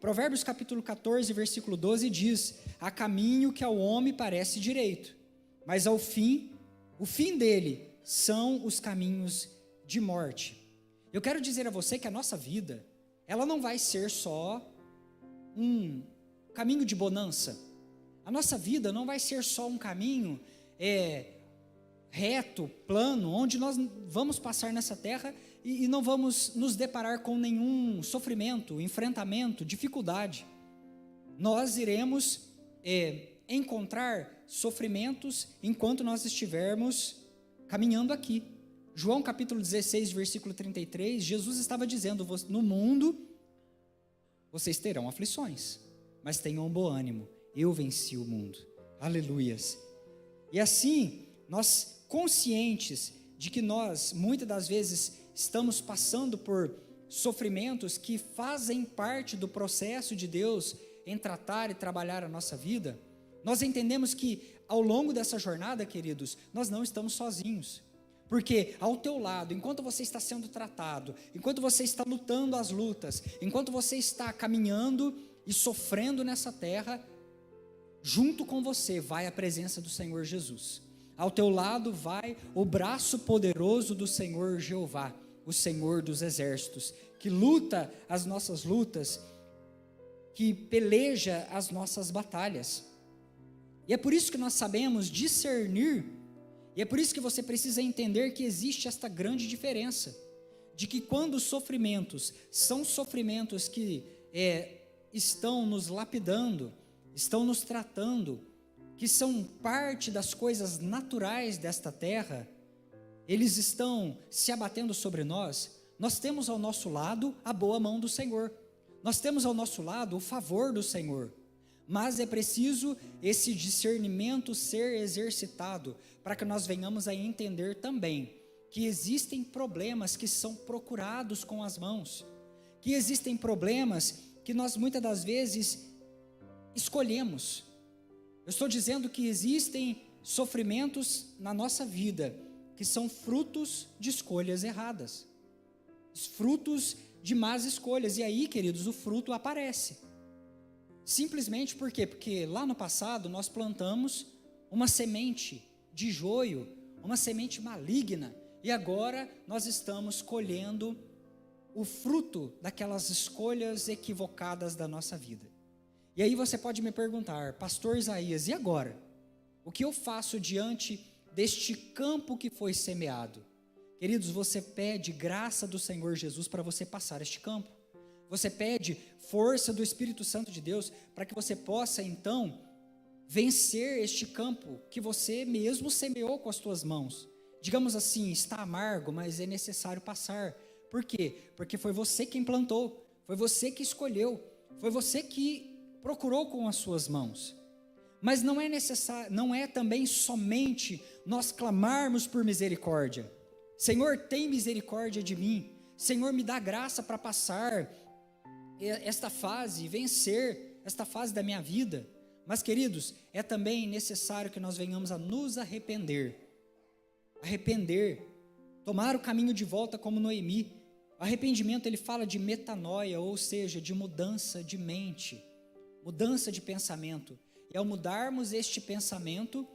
Provérbios capítulo 14, versículo 12 diz: há caminho que ao homem parece direito, mas o fim dele são os caminhos de morte. Eu quero dizer a você que a nossa vida, ela não vai ser só um caminho de bonança. A nossa vida não vai ser só um caminho reto, plano, onde nós vamos passar nessa terra e não vamos nos deparar com nenhum sofrimento, enfrentamento, dificuldade. Nós iremos encontrar sofrimentos enquanto nós estivermos caminhando aqui. João capítulo 16, versículo 33, Jesus estava dizendo: no mundo vocês terão aflições, mas tenham bom ânimo, eu venci o mundo. Aleluias. E assim, nós conscientes de que nós, muitas das vezes, estamos passando por sofrimentos que fazem parte do processo de Deus em tratar e trabalhar a nossa vida, nós entendemos que ao longo dessa jornada, queridos, nós não estamos sozinhos. Porque ao teu lado, enquanto você está sendo tratado, enquanto você está lutando as lutas, enquanto você está caminhando e sofrendo nessa terra, junto com você vai a presença do Senhor Jesus. Ao teu lado vai o braço poderoso do Senhor Jeová, o Senhor dos exércitos, que luta as nossas lutas, que peleja as nossas batalhas. E é por isso que nós sabemos discernir. E é por isso que você precisa entender que existe esta grande diferença, de que quando os sofrimentos são sofrimentos que estão nos lapidando, estão nos tratando, que são parte das coisas naturais desta terra, eles estão se abatendo sobre nós, nós temos ao nosso lado a boa mão do Senhor, nós temos ao nosso lado o favor do Senhor. Mas é preciso esse discernimento ser exercitado, para que nós venhamos a entender também que existem problemas que são procurados com as mãos, que existem problemas que nós muitas das vezes escolhemos. Eu estou dizendo que existem sofrimentos na nossa vida que são frutos de escolhas erradas, frutos de más escolhas, e aí, queridos, o fruto aparece. Simplesmente por quê? Porque lá no passado nós plantamos uma semente de joio, uma semente maligna, e agora nós estamos colhendo o fruto daquelas escolhas equivocadas da nossa vida. E aí você pode me perguntar: pastor Isaías, e agora? O que eu faço diante deste campo que foi semeado? Queridos, você pede graça do Senhor Jesus para você passar este campo. Você pede força do Espírito Santo de Deus para que você possa então vencer este campo que você mesmo semeou com as tuas mãos. Digamos assim, está amargo, mas é necessário passar. Por quê? Porque foi você quem plantou, foi você que escolheu, foi você que procurou com as suas mãos. Mas não é necessário, não é também somente nós clamarmos por misericórdia. Senhor, tem misericórdia de mim. Senhor, me dá graça para passar esta fase, vencer esta fase da minha vida. Mas, queridos, é também necessário que nós venhamos a nos arrepender, tomar o caminho de volta como Noemi. O arrependimento, ele fala de metanoia, ou seja, de mudança de mente, mudança de pensamento. E ao mudarmos este pensamento,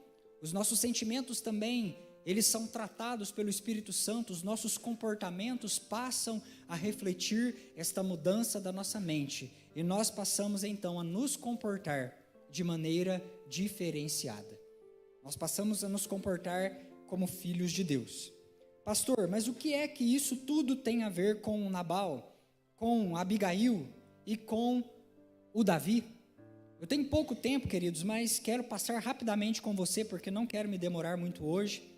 os nossos sentimentos também, eles são tratados pelo Espírito Santo, os nossos comportamentos passam a refletir esta mudança da nossa mente, e nós passamos então a nos comportar de maneira diferenciada. Nós passamos a nos comportar como filhos de Deus. Pastor, mas o que é que isso tudo tem a ver com Nabal, com Abigail e com o Davi? Eu tenho pouco tempo, queridos, mas quero passar rapidamente com você, porque não quero me demorar muito hoje.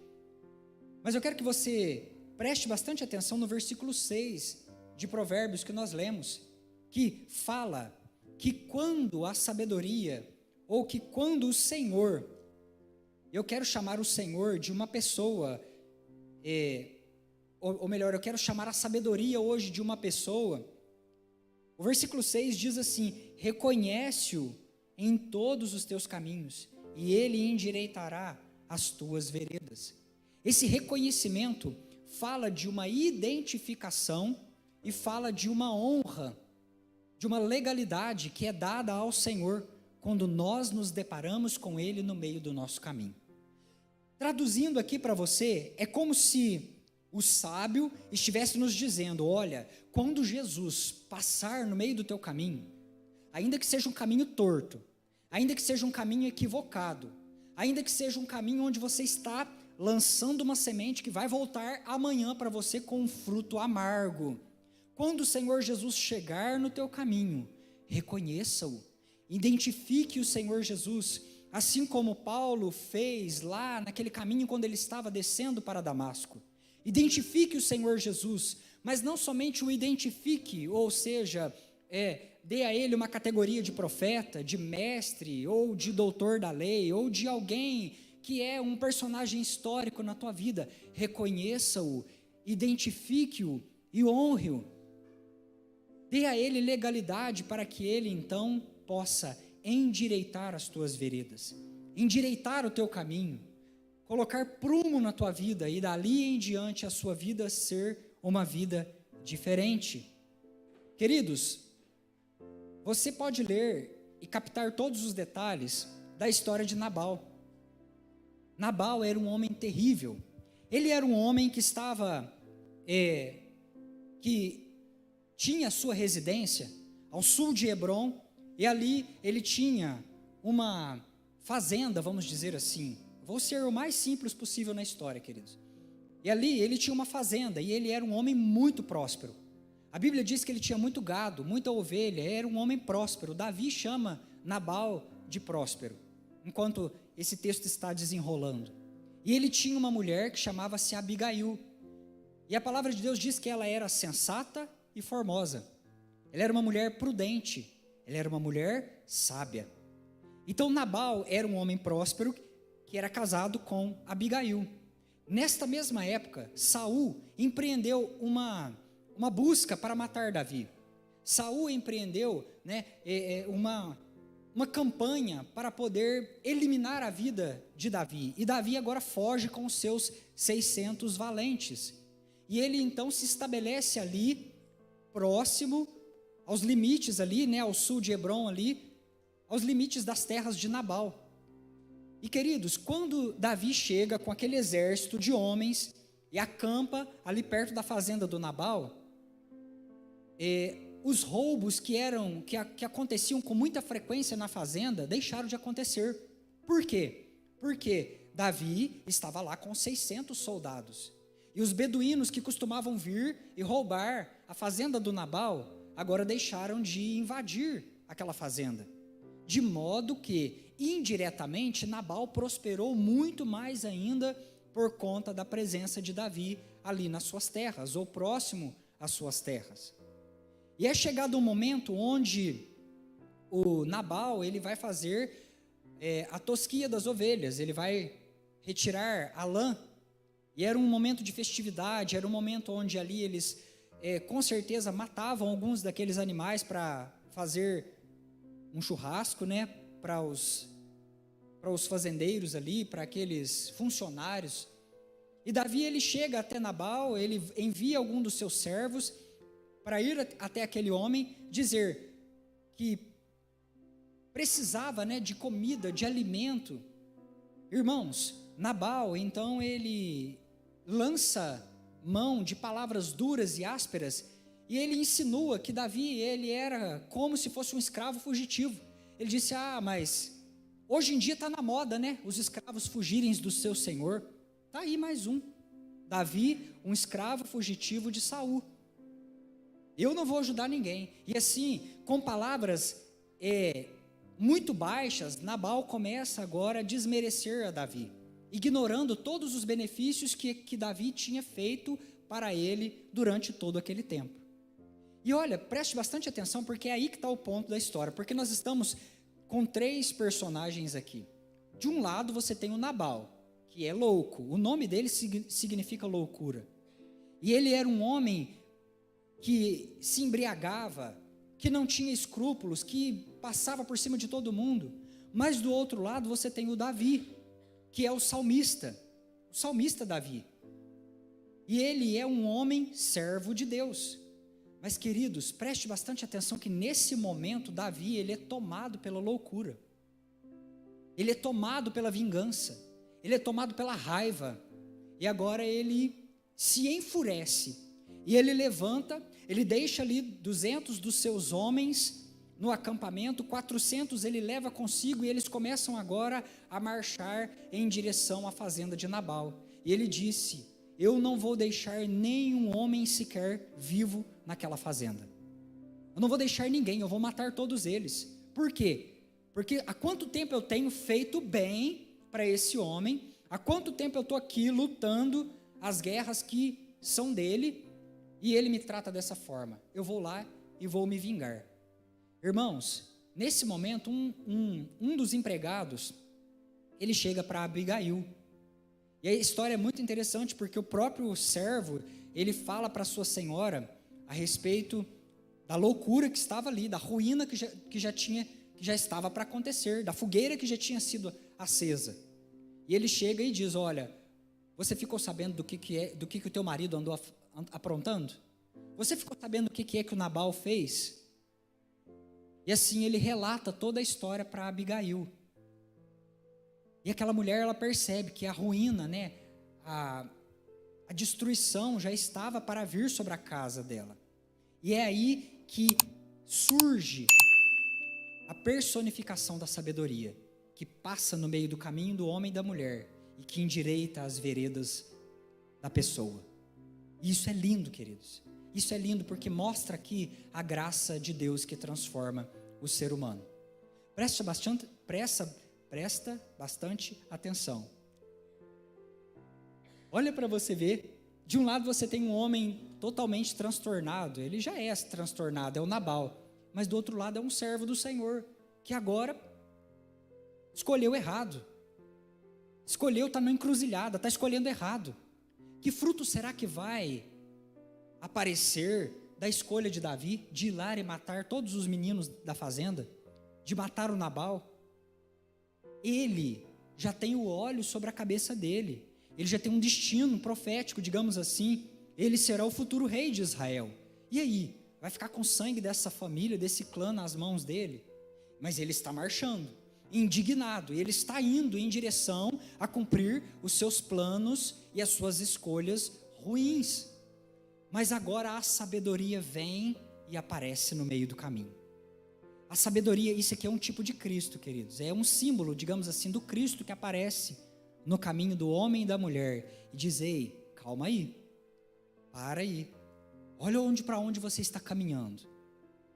Mas eu quero que você preste bastante atenção no versículo 6 de Provérbios que nós lemos, que fala que quando a sabedoria, ou que quando o Senhor, eu quero chamar o Senhor de uma pessoa, ou melhor, eu quero chamar a sabedoria hoje de uma pessoa. O versículo 6 diz assim: reconhece-o em todos os teus caminhos, e ele endireitará as tuas veredas. Esse reconhecimento fala de uma identificação e fala de uma honra, de uma legalidade que é dada ao Senhor quando nós nos deparamos com Ele no meio do nosso caminho. Traduzindo aqui para você, é como se o sábio estivesse nos dizendo: olha, quando Jesus passar no meio do teu caminho, ainda que seja um caminho torto, ainda que seja um caminho equivocado, ainda que seja um caminho onde você está lançando uma semente que vai voltar amanhã para você com um fruto amargo, quando o Senhor Jesus chegar no teu caminho, reconheça-o, identifique o Senhor Jesus, assim como Paulo fez lá naquele caminho quando ele estava descendo para Damasco. Identifique o Senhor Jesus, mas não somente o identifique, ou seja, dê a ele uma categoria de profeta, de mestre, ou de doutor da lei, ou de alguém que é um personagem histórico na tua vida. Reconheça-o, identifique-o e honre-o. Dê a ele legalidade para que ele então possa endireitar as tuas veredas, endireitar o teu caminho, colocar prumo na tua vida e dali em diante a sua vida ser uma vida diferente. Queridos, você pode ler e captar todos os detalhes da história de Nabal. Nabal era um homem terrível. Ele era um homem que que tinha sua residência ao sul de Hebrom, e ali ele tinha uma fazenda, vamos dizer assim. Vou ser o mais simples possível na história, queridos. E ali ele tinha uma fazenda, e ele era um homem muito próspero. A Bíblia diz que ele tinha muito gado, muita ovelha, era um homem próspero. Davi chama Nabal de próspero, enquanto esse texto está desenrolando. E ele tinha uma mulher que chamava-se Abigail, e a palavra de Deus diz que ela era sensata e formosa. Ela era uma mulher prudente, ela era uma mulher sábia. Então Nabal era um homem próspero que era casado com Abigail. Nesta mesma época, Saul empreendeu uma busca para matar Davi. Saul empreendeu uma campanha para poder eliminar a vida de Davi. E Davi agora foge com os seus 600 valentes. E ele então se estabelece ali, próximo aos limites ali, ao sul de Hebrom ali, aos limites das terras de Nabal. E queridos, quando Davi chega com aquele exército de homens e acampa ali perto da fazenda do Nabal, os roubos que aconteciam com muita frequência na fazenda deixaram de acontecer. Por quê? Porque Davi estava lá com 600 soldados. E os beduínos que costumavam vir e roubar a fazenda do Nabal, agora deixaram de invadir aquela fazenda. De modo que, indiretamente, Nabal prosperou muito mais ainda por conta da presença de Davi ali nas suas terras, ou próximo às suas terras. E é chegado um momento onde o Nabal ele vai fazer a tosquia das ovelhas, ele vai retirar a lã, e era um momento de festividade, era um momento onde ali eles com certeza matavam alguns daqueles animais para fazer um churrasco, para os fazendeiros ali, para aqueles funcionários. E Davi ele chega até Nabal, ele envia algum dos seus servos para ir até aquele homem, dizer que precisava de comida, de alimento. Irmãos, Nabal então ele lança mão de palavras duras e ásperas, e ele insinua que Davi ele era como se fosse um escravo fugitivo. Ele disse: mas hoje em dia está na moda, os escravos fugirem do seu senhor. Está aí mais um, Davi, um escravo fugitivo de Saul. Eu não vou ajudar ninguém. E assim, com palavras muito baixas, Nabal começa agora a desmerecer a Davi, ignorando todos os benefícios que Davi tinha feito para ele durante todo aquele tempo. E olha, preste bastante atenção, porque é aí que está o ponto da história, porque nós estamos com 3 personagens aqui. De um lado você tem o Nabal, que é louco, o nome dele significa loucura, e ele era um homem que se embriagava, que não tinha escrúpulos, que passava por cima de todo mundo. Mas do outro lado você tem o Davi, que é o salmista Davi, e ele é um homem servo de Deus. Mas, queridos, preste bastante atenção que nesse momento, Davi, ele é tomado pela loucura. Ele é tomado pela vingança. Ele é tomado pela raiva. E agora ele se enfurece. E ele levanta, ele deixa ali 200 dos seus homens no acampamento, 400 ele leva consigo e eles começam agora a marchar em direção à fazenda de Nabal. E ele disse: eu não vou deixar nenhum homem sequer vivo naquela fazenda. Eu não vou deixar ninguém, eu vou matar todos eles. Por quê? Porque há quanto tempo eu tenho feito bem para esse homem, há quanto tempo eu estou aqui lutando as guerras que são dele, e ele me trata dessa forma. Eu vou lá e vou me vingar. Irmãos, nesse momento, um dos empregados, ele chega para Abigail. E a história é muito interessante, porque o próprio servo, ele fala para sua senhora a respeito da loucura que estava ali, da ruína que já estava para acontecer, da fogueira que já tinha sido acesa. E ele chega e diz: olha, você ficou sabendo do que o teu marido andou aprontando? Você ficou sabendo o que é que o Nabal fez? E assim ele relata toda a história para Abigail. E aquela mulher, ela percebe que a ruína, né, a destruição já estava para vir sobre a casa dela. E é aí que surge a personificação da sabedoria, que passa no meio do caminho do homem e da mulher, e que endireita as veredas da pessoa. E isso é lindo, queridos. Isso é lindo porque mostra aqui a graça de Deus que transforma o ser humano. Presta bastante atenção. Olha para você ver. De um lado você tem um homem totalmente transtornado. Ele já é transtornado, é o Nabal. Mas do outro lado é um servo do Senhor, que agora escolheu errado. Está na encruzilhada, está escolhendo errado. Que fruto será que vai aparecer da escolha de Davi, de ir lá e matar todos os meninos da fazenda, de matar o Nabal? Ele já tem o óleo sobre a cabeça dele, ele já tem um destino profético, digamos assim. Ele será o futuro rei de Israel. E aí, vai ficar com o sangue dessa família, desse clã nas mãos dele? Mas ele está marchando, indignado, e ele está indo em direção a cumprir os seus planos e as suas escolhas ruins. Mas agora a sabedoria vem e aparece no meio do caminho. A sabedoria, isso aqui é um tipo de Cristo, queridos. É um símbolo, digamos assim, do Cristo que aparece no caminho do homem e da mulher. E diz: ei, calma aí, para aí. Olha para onde você está caminhando.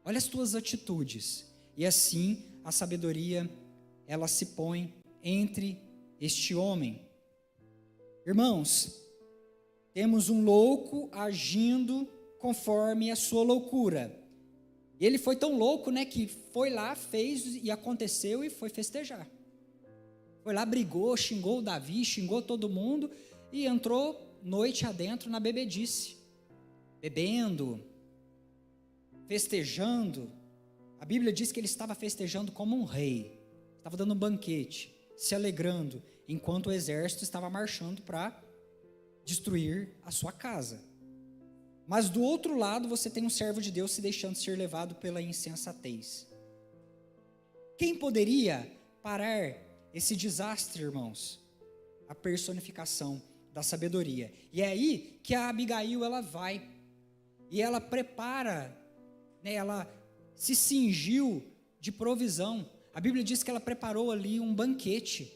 Olha as tuas atitudes. E assim, a sabedoria, ela se põe entre este homem. Irmãos, temos um louco agindo conforme a sua loucura. Ele foi tão louco, né, que foi lá, fez e aconteceu e foi festejar. Foi lá, brigou, xingou o Davi, xingou todo mundo e entrou noite adentro na bebedice. Bebendo, festejando. A Bíblia diz que ele estava festejando como um rei. Estava dando um banquete, se alegrando, enquanto o exército estava marchando para destruir a sua casa. Mas do outro lado você tem um servo de Deus se deixando ser levado pela insensatez. Quem poderia parar esse desastre, irmãos? A personificação da sabedoria. E é aí que a Abigail, ela vai e ela prepara, né, ela se cingiu de provisão. A Bíblia diz que ela preparou ali um banquete,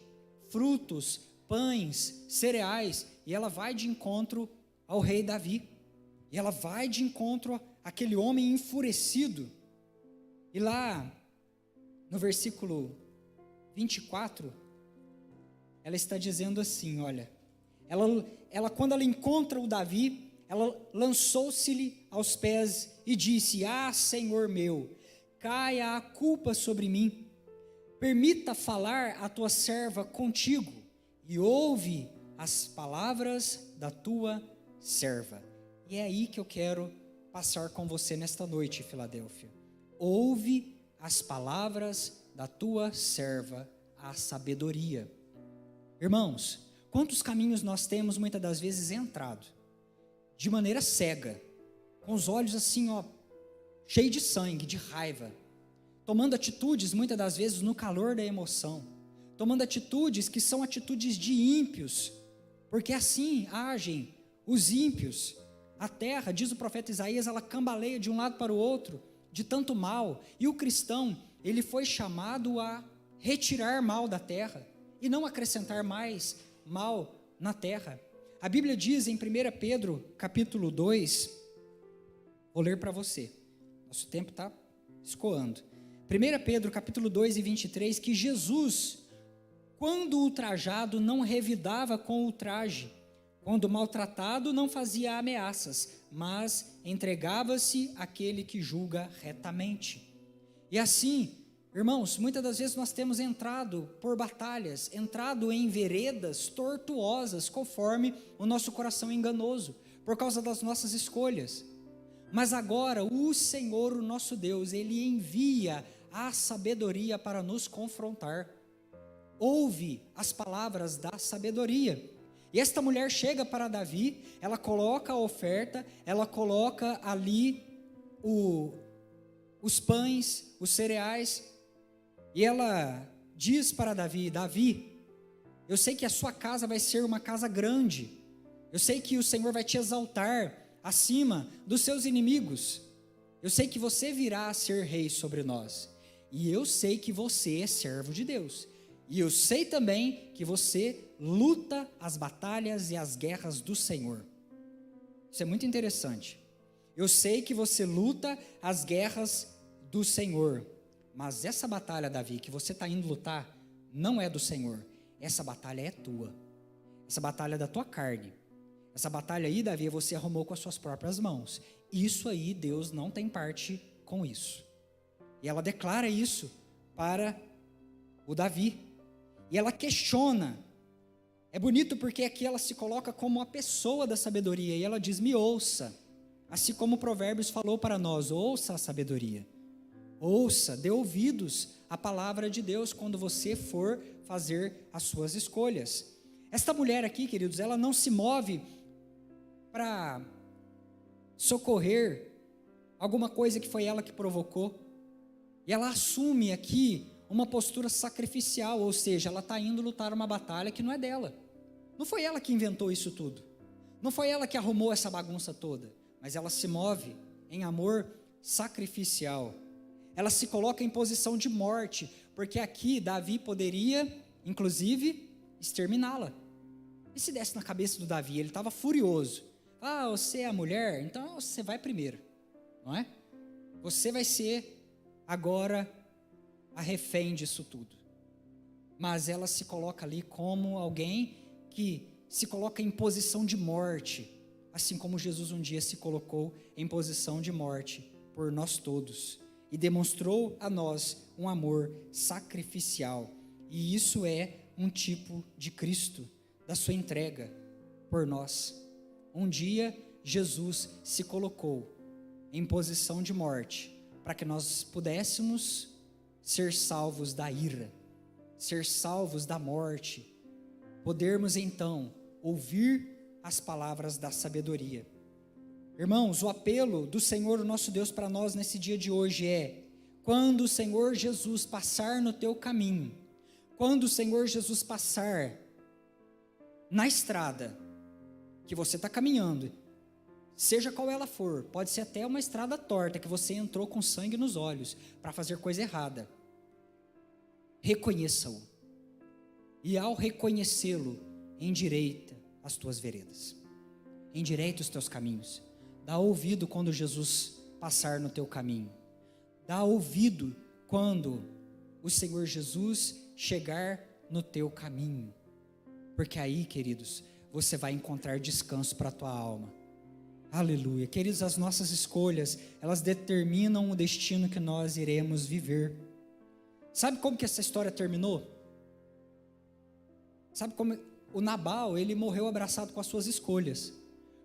frutos, pães, cereais, e ela vai de encontro ao rei Davi. E ela vai de encontro àquele homem enfurecido. E lá, no versículo 24, ela está dizendo assim, olha, ela quando ela encontra o Davi, ela lançou-se-lhe aos pés e disse: ah, Senhor meu, caia a culpa sobre mim, permita falar a tua serva contigo, e ouve as palavras da tua serva. E é aí que eu quero passar com você nesta noite, Filadélfia. Ouve as palavras da tua serva, a sabedoria. Irmãos, quantos caminhos nós temos muitas das vezes entrado, de maneira cega, com os olhos assim, ó, cheio de sangue, de raiva, tomando atitudes muitas das vezes no calor da emoção, tomando atitudes que são atitudes de ímpios, porque assim agem os ímpios. A terra, diz o profeta Isaías, ela cambaleia de um lado para o outro, de tanto mal, e o cristão, ele foi chamado a retirar mal da terra, e não acrescentar mais mal na terra. A Bíblia diz em 1 Pedro, capítulo 2, vou ler para você, nosso tempo está escoando. 1 Pedro, capítulo 2 e 23, que Jesus, quando ultrajado, não revidava com ultraje, quando maltratado, não fazia ameaças, mas entregava-se àquele que julga retamente. E assim, irmãos, muitas das vezes nós temos entrado por batalhas, entrado em veredas tortuosas, conforme o nosso coração enganoso, por causa das nossas escolhas. Mas agora o Senhor, o nosso Deus, Ele envia a sabedoria para nos confrontar. Ouve as palavras da sabedoria. E esta mulher chega para Davi, ela coloca a oferta, ela coloca ali os pães, os cereais, e ela diz para Davi: Davi, eu sei que a sua casa vai ser uma casa grande, eu sei que o Senhor vai te exaltar acima dos seus inimigos, eu sei que você virá a ser rei sobre nós, e eu sei que você é servo de Deus, e eu sei também que você luta as batalhas e as guerras do Senhor. Isso é muito interessante. Eu sei que você luta as guerras do Senhor, mas essa batalha, Davi, que você está indo lutar, não é do Senhor. Essa batalha é tua. Essa batalha é da tua carne. Essa batalha aí, Davi, você arrumou com as suas próprias mãos. Isso aí, Deus não tem parte com isso. E ela declara isso para o Davi. E ela questiona. É bonito porque aqui ela se coloca como a pessoa da sabedoria. E ela diz: me ouça. Assim como o Provérbios falou para nós: ouça a sabedoria. Ouça, dê ouvidos à palavra de Deus quando você for fazer as suas escolhas. Esta mulher aqui, queridos, ela não se move para socorrer alguma coisa que foi ela que provocou. E ela assume aqui uma postura sacrificial, ou seja, ela está indo lutar uma batalha que não é dela. Não foi ela que inventou isso tudo. Não foi ela que arrumou essa bagunça toda. Mas ela se move em amor sacrificial. Ela se coloca em posição de morte, porque aqui Davi poderia, inclusive, exterminá-la. E se desse na cabeça do Davi? Ele estava furioso. Ah, você é a mulher? Então você vai primeiro, não é? Você vai ser agora a refém disso tudo. Mas ela se coloca ali como alguém que se coloca em posição de morte, assim como Jesus um dia se colocou em posição de morte por nós todos, e demonstrou a nós um amor sacrificial. E isso é um tipo de Cristo, da sua entrega por nós. Um dia Jesus se colocou em posição de morte, para que nós pudéssemos ser salvos da ira, ser salvos da morte, podermos então ouvir as palavras da sabedoria. Irmãos, o apelo do Senhor, o nosso Deus, para nós nesse dia de hoje é: quando o Senhor Jesus passar no teu caminho, quando o Senhor Jesus passar na estrada que você está caminhando, seja qual ela for, pode ser até uma estrada torta, que você entrou com sangue nos olhos para fazer coisa errada, reconheça-o, e ao reconhecê-lo, endireita as tuas veredas, endireita os teus caminhos. Dá ouvido quando Jesus passar no teu caminho, dá ouvido quando o Senhor Jesus chegar no teu caminho, porque aí, queridos, você vai encontrar descanso para a tua alma. Aleluia. Queridos, as nossas escolhas, elas determinam o destino que nós iremos viver. Sabe como que essa história terminou? Sabe como o Nabal, ele morreu abraçado com as suas escolhas,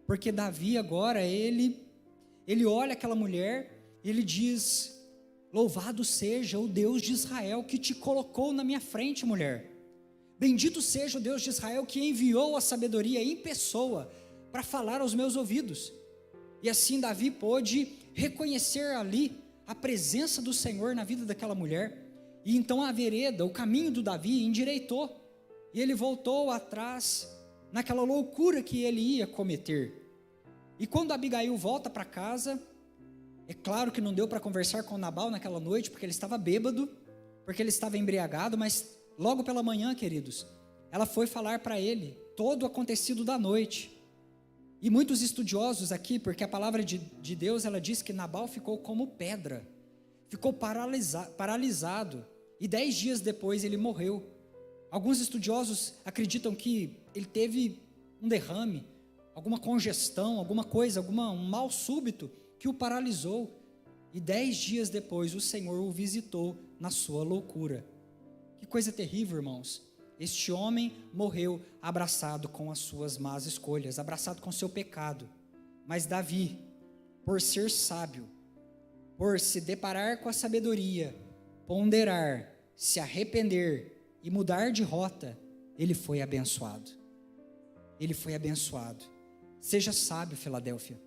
porque Davi agora, ele olha aquela mulher, ele diz: louvado seja o Deus de Israel que te colocou na minha frente, mulher. Bendito seja o Deus de Israel que enviou a sabedoria em pessoa para falar aos meus ouvidos. E assim Davi pôde reconhecer ali a presença do Senhor na vida daquela mulher. E então a vereda, o caminho do Davi endireitou, e ele voltou atrás naquela loucura que ele ia cometer. E quando Abigail volta para casa, é claro que não deu para conversar com Nabal naquela noite, porque ele estava bêbado, porque ele estava embriagado, mas logo pela manhã, queridos, ela foi falar para ele todo o acontecido da noite. E muitos estudiosos aqui, porque a palavra de Deus, ela diz que Nabal ficou como pedra, ficou paralisado, e 10 dias depois ele morreu. Alguns estudiosos acreditam que ele teve um derrame, alguma congestão, alguma coisa, um mal súbito que o paralisou. E 10 dias depois o Senhor o visitou na sua loucura. Que coisa terrível, irmãos. Este homem morreu abraçado com as suas más escolhas, abraçado com seu pecado. Mas Davi, por ser sábio, por se deparar com a sabedoria, ponderar, se arrepender e mudar de rota, ele foi abençoado. Ele foi abençoado. Seja sábio, Filadélfia.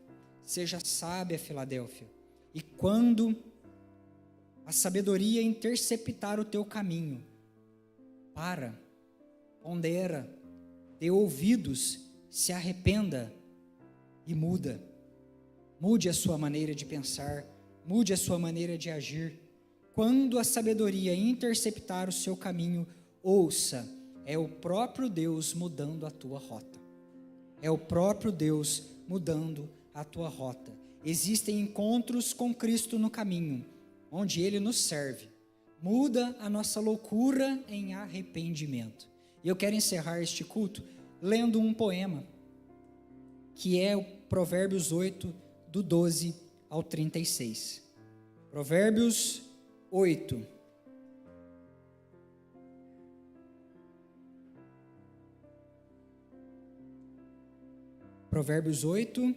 Seja sábia, Filadélfia. E quando a sabedoria interceptar o teu caminho, pondera, dê ouvidos, se arrependa e muda. Mude a sua maneira de pensar, mude a sua maneira de agir. Quando a sabedoria interceptar o seu caminho, ouça, é o próprio Deus mudando a tua rota. É o próprio Deus mudando a tua rota. Existem encontros com Cristo no caminho, onde Ele nos serve. Muda a nossa loucura em arrependimento. E eu quero encerrar este culto lendo um poema, que é o Provérbios 8, do 12 ao 36. Provérbios 8. Provérbios 8.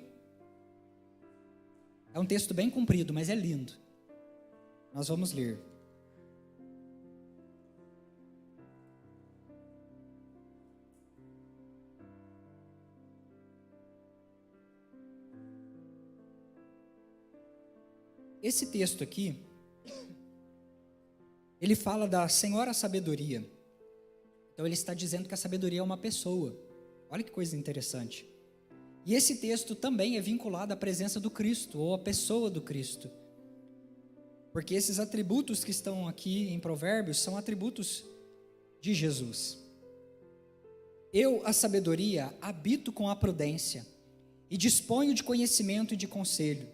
É um texto bem comprido, mas é lindo. Nós vamos ler. Esse texto aqui, ele fala da Senhora Sabedoria. Então ele está dizendo que a sabedoria é uma pessoa. Olha que coisa interessante. E esse texto também é vinculado à presença do Cristo, ou à pessoa do Cristo. Porque esses atributos que estão aqui em Provérbios são atributos de Jesus. Eu, a sabedoria, habito com a prudência, e disponho de conhecimento e de conselho.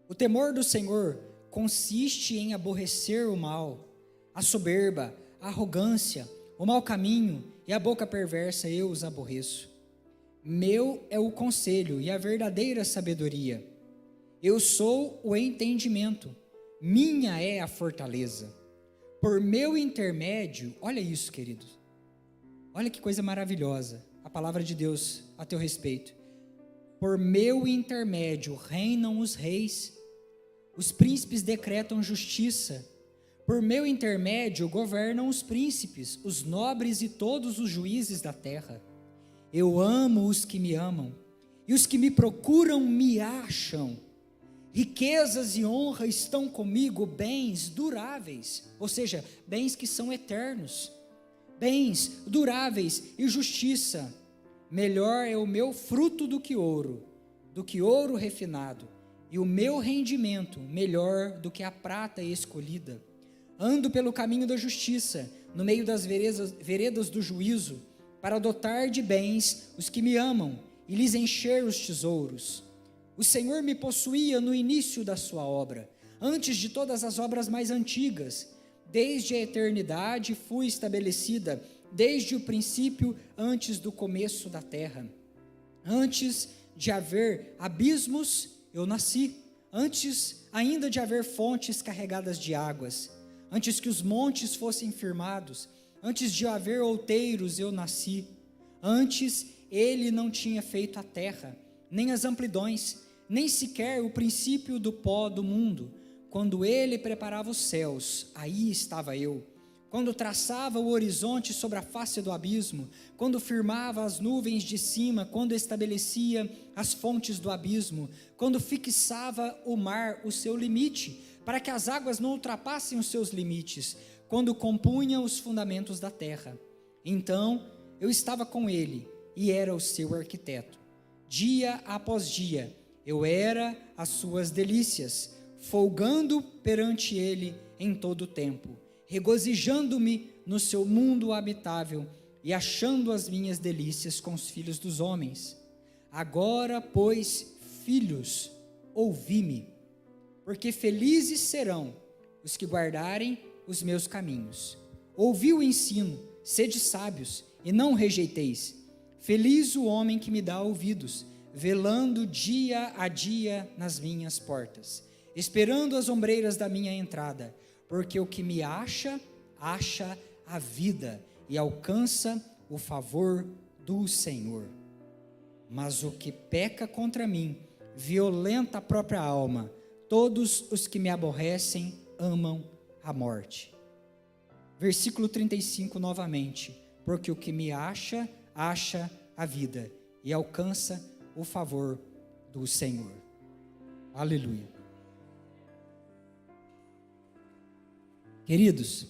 O temor do Senhor consiste em aborrecer o mal, a soberba, a arrogância, o mau caminho e a boca perversa eu os aborreço. Meu é o conselho e a verdadeira sabedoria. Eu sou o entendimento, minha é a fortaleza. Por meu intermédio, olha isso, queridos. Olha que coisa maravilhosa, a palavra de Deus a teu respeito. Por meu intermédio reinam os reis, os príncipes decretam justiça. Por meu intermédio governam os príncipes, os nobres e todos os juízes da terra. Eu amo os que me amam, e os que me procuram me acham. Riquezas e honra estão comigo, bens duráveis, ou seja, bens que são eternos, bens duráveis e justiça. Melhor é o meu fruto do que ouro refinado, e o meu rendimento melhor do que a prata escolhida. Ando pelo caminho da justiça, no meio das veredas do juízo, para dotar de bens os que me amam e lhes encher os tesouros. O Senhor me possuía no início da sua obra, antes de todas as obras mais antigas. Desde a eternidade fui estabelecida, desde o princípio, antes do começo da terra. Antes de haver abismos, eu nasci. Antes ainda de haver fontes carregadas de águas. Antes que os montes fossem firmados. Antes de haver outeiros, eu nasci. Antes ele não tinha feito a terra, nem as amplidões, nem sequer o princípio do pó do mundo. Quando ele preparava os céus, aí estava eu. quando traçava o horizonte sobre a face do abismo, quando firmava as nuvens de cima, quando estabelecia as fontes do abismo, quando fixava o mar o seu limite, para que as águas não ultrapassem os seus limites, quando compunha os fundamentos da terra. Então eu estava com ele e era o seu arquiteto. Dia após dia eu era as suas delícias, folgando perante ele em todo o tempo, regozijando-me no seu mundo habitável e achando as minhas delícias com os filhos dos homens. Agora, pois, filhos, ouvi-me, porque felizes serão os que guardarem os meus caminhos. Ouvi o ensino, sede sábios, e não rejeiteis. Feliz o homem que me dá ouvidos, velando dia a dia nas minhas portas, esperando as ombreiras da minha entrada, porque o que me acha, acha a vida e alcança o favor do Senhor. Mas o que peca contra mim, violenta a própria alma. Todos os que me aborrecem amam a morte. Versículo 35 novamente. Porque o que me acha, acha a vida e alcança o favor do Senhor. Aleluia. Queridos,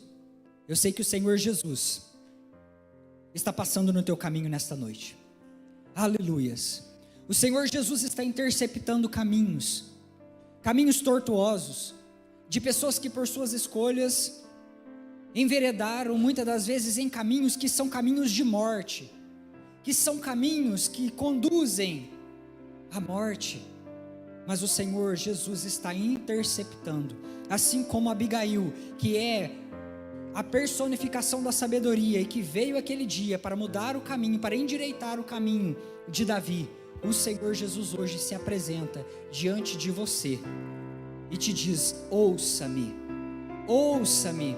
eu sei que o Senhor Jesus está passando no teu caminho nesta noite. Aleluias. O Senhor Jesus está interceptando caminhos tortuosos, de pessoas que por suas escolhas enveredaram muitas das vezes em caminhos que são caminhos de morte, que são caminhos que conduzem à morte. Mas o Senhor Jesus está interceptando, assim como Abigail, que é a personificação da sabedoria e que veio aquele dia para mudar o caminho, para endireitar o caminho de Davi. O Senhor Jesus hoje se apresenta diante de você e te diz: ouça-me, ouça-me,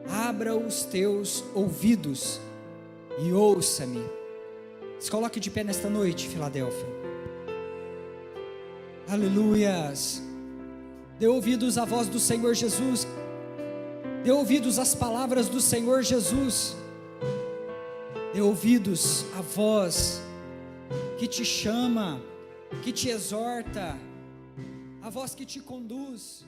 abra os teus ouvidos e ouça-me. Se coloque de pé nesta noite, Filadélfia. Aleluias. Dê ouvidos à voz do Senhor Jesus. Dê ouvidos às palavras do Senhor Jesus. Dê ouvidos à voz que te chama, que te exorta, a voz que te conduz.